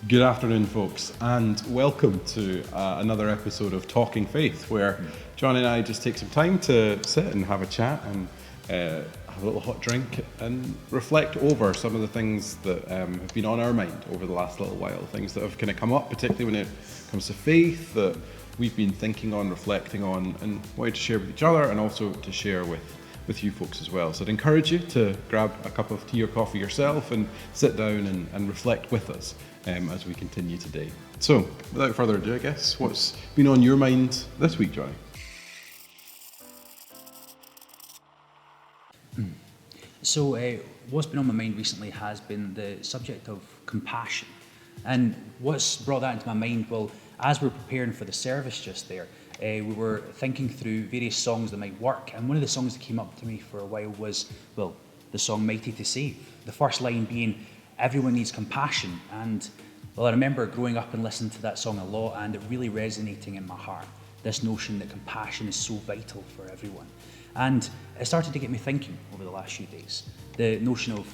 Good afternoon, folks, and welcome to another episode of Talking Faith, where John and I just take some time to sit and have a chat and have a little hot drink and reflect over some of the things that have been on our mind over the last little while, things that have kind of come up, particularly when it comes to faith, that we've been thinking on, reflecting on, and wanted to share with each other and also to share with you folks as well. So I'd encourage you to grab a cup of tea or coffee yourself and sit down and reflect with us as we continue today. So, without further ado, I guess, what's been on your mind this week, Johnny? So, what's been on my mind recently has been the subject of compassion. And what's brought that into my mind, well, as we're preparing for the service just there, we were thinking through various songs that might work. And one of the songs that came up to me for a while was, well, the song Mighty to Save. The first line being, everyone needs compassion. And well, I remember growing up and listening to that song a lot and it really resonating in my heart. This notion that compassion is so vital for everyone. And it started to get me thinking over the last few days. The notion of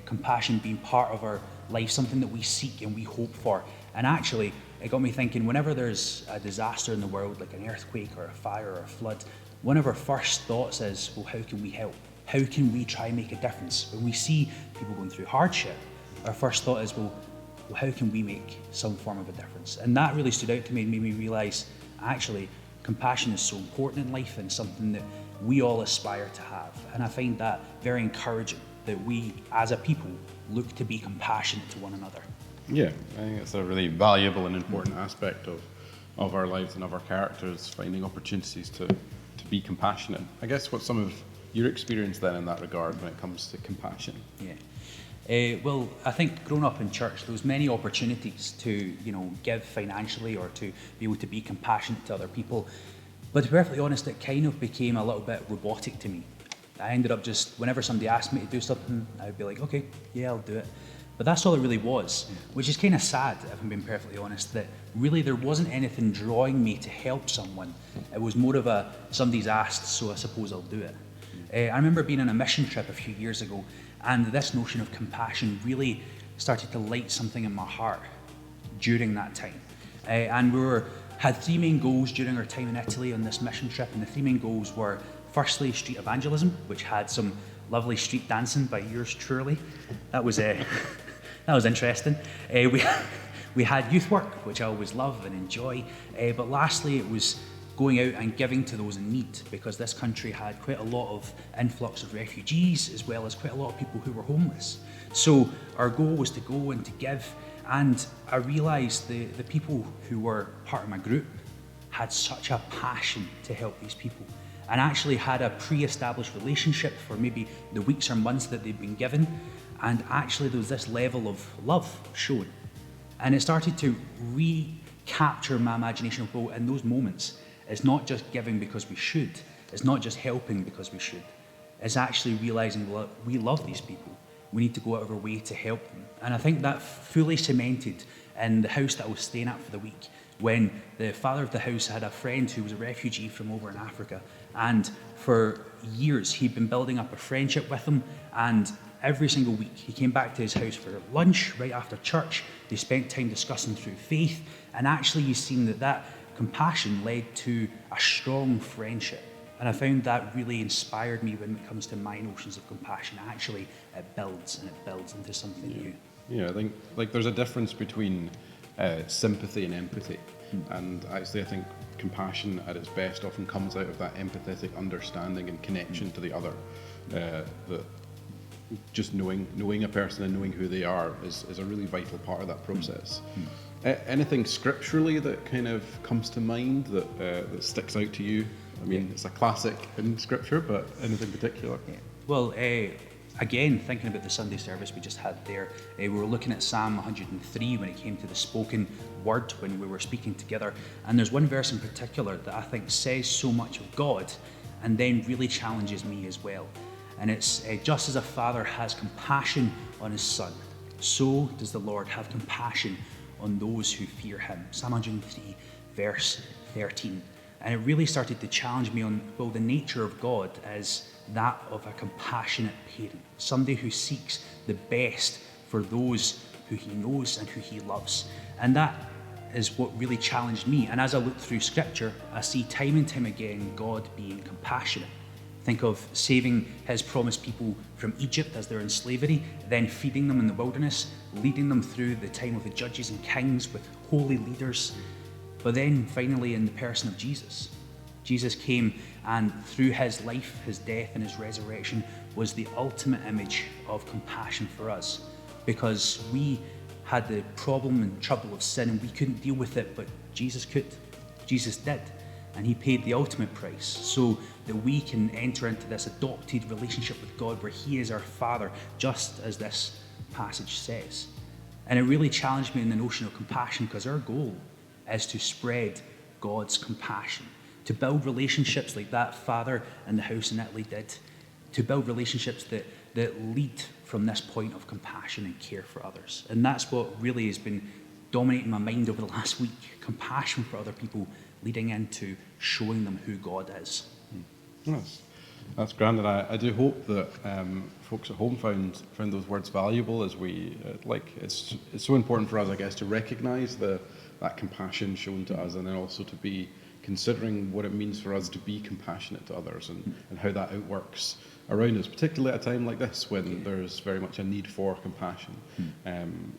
compassion being part of our life, something that we seek and we hope for. And actually, it got me thinking, whenever there's a disaster in the world, like an earthquake or a fire or a flood, one of our first thoughts is, well, how can we help? How can we try and make a difference? When we see people going through hardship, our first thought is, well, how can we make some form of a difference? And that really stood out to me and made me realise, actually, compassion is so important in life and something that we all aspire to have. And I find that very encouraging, that we, as a people, look to be compassionate to one another. Yeah, I think it's a really valuable and important aspect of our lives and of our characters, finding opportunities to be compassionate. I guess what's some of your experience then in that regard when it comes to compassion? Yeah. Well, I think growing up in church, there was many opportunities to, give financially or to be able to be compassionate to other people. But to be perfectly honest, it kind of became a little bit robotic to me. I ended up just, whenever somebody asked me to do something, I would be like, okay, yeah, I'll do it. But that's all it really was, which is kind of sad, if I'm being perfectly honest, that really there wasn't anything drawing me to help someone. It was more of a, somebody's asked, so I suppose I'll do it. I remember being on a mission trip a few years ago, and this notion of compassion really started to light something in my heart during that time. And we had three main goals during our time in Italy on this mission trip, and the three main goals were, firstly, street evangelism, which had some lovely street dancing by yours truly. That was that was interesting. We had youth work, which I always love and enjoy. But lastly, it was going out and giving to those in need, because this country had quite a lot of influx of refugees, as well as quite a lot of people who were homeless. So our goal was to go and to give. And I realised the people who were part of my group had such a passion to help these people, and actually had a pre-established relationship for maybe the weeks or months that they'd been given. And actually there was this level of love shown. And it started to recapture my imagination of, well, in those moments, it's not just giving because we should. It's not just helping because we should. It's actually realising, well, we love these people. We need to go out of our way to help them. And I think that fully cemented in the house that I was staying at for the week, when the father of the house had a friend who was a refugee from over in Africa. And for years, he'd been building up a friendship with him. And every single week, he came back to his house for lunch right after church. They spent time discussing through faith. And actually, you've seen that compassion led to a strong friendship. And I found that really inspired me when it comes to my notions of compassion. Actually, it builds into something new. Yeah, I think there's a difference between sympathy and empathy. And actually, I think compassion at its best often comes out of that empathetic understanding and connection to the other. That just knowing a person and knowing who they are is a really vital part of that process. Anything scripturally that kind of comes to mind that sticks out to you? I mean, it's a classic in scripture, but anything particular? Yeah. Well, again, thinking about the Sunday service we just had there, we were looking at Psalm 103 when it came to the spoken word, when we were speaking together. And there's one verse in particular that I think says so much of God and then really challenges me as well. And it's, just as a father has compassion on his son, so does the Lord have compassion on those who fear him. Psalm 103, verse 13. And it really started to challenge me on, well, the nature of God is that of a compassionate parent, somebody who seeks the best for those who he knows and who he loves. And that is what really challenged me. And as I look through Scripture, I see time and time again God being compassionate. Think of saving his promised people from Egypt as they're in slavery, then feeding them in the wilderness, leading them through the time of the judges and kings with holy leaders. But then finally in the person of Jesus. Jesus came, and through his life, his death and his resurrection was the ultimate image of compassion for us, because we had the problem and trouble of sin and we couldn't deal with it, but Jesus could. Jesus did. And he paid the ultimate price so that we can enter into this adopted relationship with God where he is our Father, just as this passage says. And it really challenged me in the notion of compassion, because our goal is to spread God's compassion, to build relationships like that father in the house in Italy did, to build relationships that lead from this point of compassion and care for others. And that's what really has been dominating my mind over the last week, compassion for other people, leading into showing them who God is. That's grand, and I do hope that folks at home found those words valuable. As we it's so important for us, I guess, to recognise that compassion shown to us, and then also to be considering what it means for us to be compassionate to others, and how that outworks around us, particularly at a time like this when there's very much a need for compassion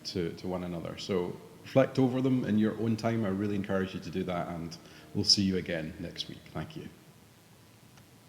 to one another. So reflect over them in your own time. I really encourage you to do that, and we'll see you again next week. Thank you.